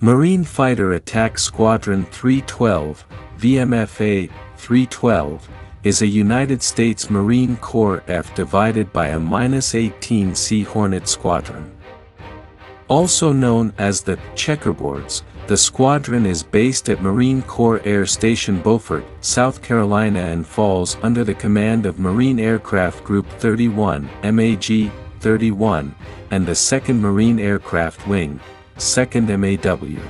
Marine Fighter Attack Squadron 312, VMFA 312, is a United States Marine Corps F divided by a A-18C Hornet squadron. Also known as the Checkerboards, the squadron is based at Marine Corps Air Station Beaufort, South Carolina and falls under the command of Marine Aircraft Group 31, MAG-31, and the 2nd Marine Aircraft Wing, 2nd MAW.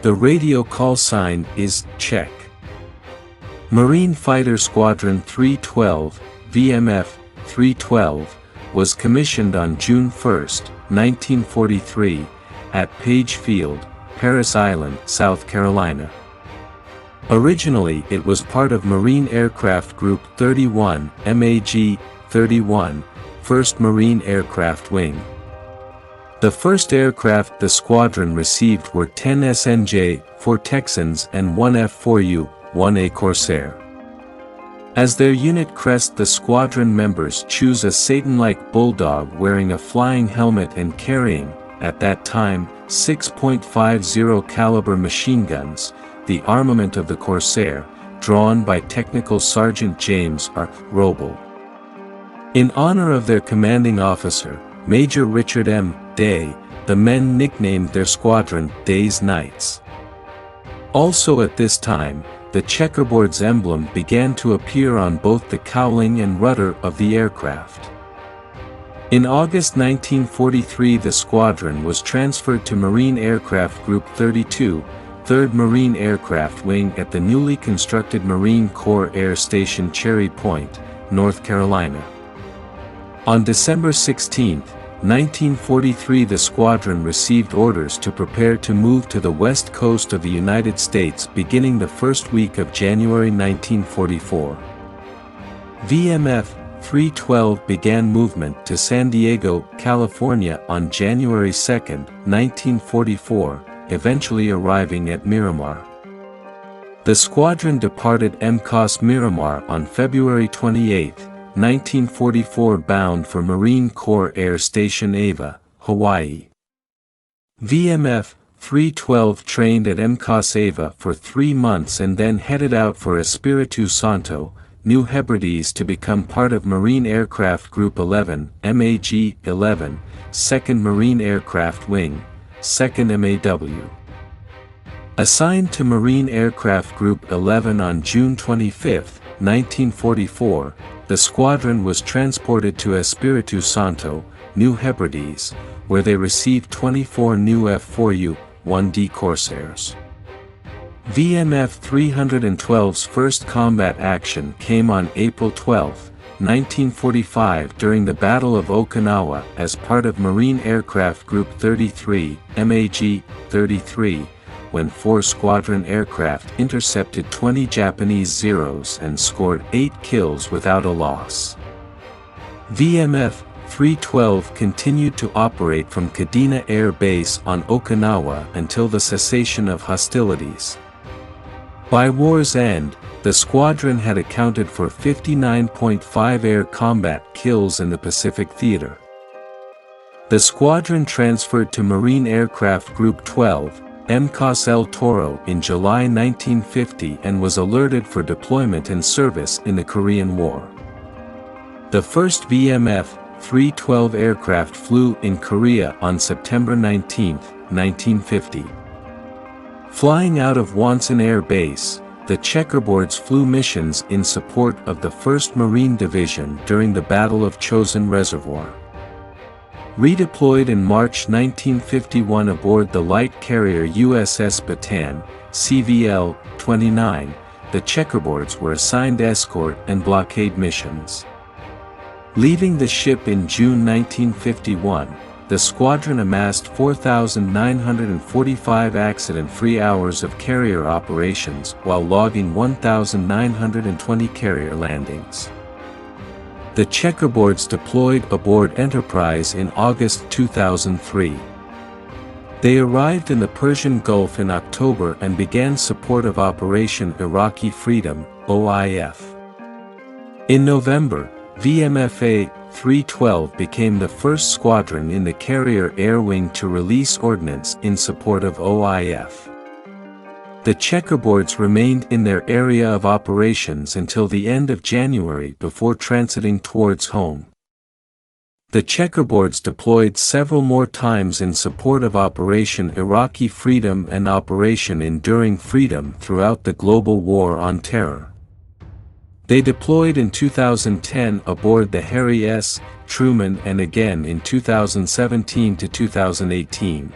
The radio call sign is Check. Marine Fighter Squadron 312, VMF 312, was commissioned on June 1, 1943, at Page Field, Parris Island, South Carolina. Originally it was part of Marine Aircraft Group 31, MAG-31, 1st Marine Aircraft Wing. The first aircraft the squadron received were 10 SNJ, 4 Texans and 1 F-4U, 1A Corsair. As their unit crest, the squadron members choose a Satan-like bulldog wearing a flying helmet and carrying, at that time, 6.50 caliber machine guns, the armament of the Corsair, drawn by Technical Sergeant James R. Roble. In honor of their commanding officer, Major Richard M. Day, the men nicknamed their squadron Days Knights. Also at this time, the Checkerboards emblem began to appear on both the cowling and rudder of the aircraft. In August 1943 the squadron was transferred to Marine Aircraft Group 32, 3rd Marine Aircraft Wing at the newly constructed Marine Corps Air Station Cherry Point, North Carolina. On December 16, 1943 the squadron received orders to prepare to move to the west coast of the United States beginning the first week of January 1944. VMF 312 began movement to San Diego, California on January 2, 1944, eventually arriving at Miramar. The squadron departed MCOS Miramar on February 28, 1944 bound for Marine Corps Air Station Ava, Hawaii. VMF 312 trained at MCOS Ava for 3 months and then headed out for Espiritu Santo, New Hebrides to become part of Marine Aircraft Group 11, MAG-11, 2nd Marine Aircraft Wing, 2nd MAW. Assigned to Marine Aircraft Group 11 on June 25, 1944, the squadron was transported to Espiritu Santo, New Hebrides, where they received 24 new F-4U, 1D Corsairs. VMF 312's first combat action came on April 12, 1945 during the Battle of Okinawa as part of Marine Aircraft Group 33, MAG-33, when 4 squadron aircraft intercepted 20 Japanese Zeros and scored 8 kills without a loss. VMF 312 continued to operate from Kadena Air Base on Okinawa until the cessation of hostilities. By war's end, the squadron had accounted for 59.5 air combat kills in the Pacific Theater. The squadron transferred to Marine Aircraft Group 12, MCOS El Toro in July 1950 and was alerted for deployment and service in the Korean War. The first VMF 312 aircraft flew in Korea on September 19, 1950. Flying out of Wonsan Air Base, the Checkerboards flew missions in support of the 1st Marine Division during the Battle of Chosin Reservoir. Redeployed in March 1951 aboard the light carrier USS Bataan, CVL-29, the Checkerboards were assigned escort and blockade missions. Leaving the ship in June 1951, the squadron amassed 4,945 accident-free hours of carrier operations while logging 1,920 carrier landings. The Checkerboards deployed aboard Enterprise in August 2003. They arrived in the Persian Gulf in October and began support of Operation Iraqi Freedom, OIF. In November, VMFA 312 became the first squadron in the Carrier Air Wing to release ordnance in support of OIF. The Checkerboards remained in their area of operations until the end of January before transiting towards home. The Checkerboards deployed several more times in support of Operation Iraqi Freedom and Operation Enduring Freedom throughout the global war on terror. They deployed in 2010 aboard the Harry S. Truman and again in 2017 to 2018.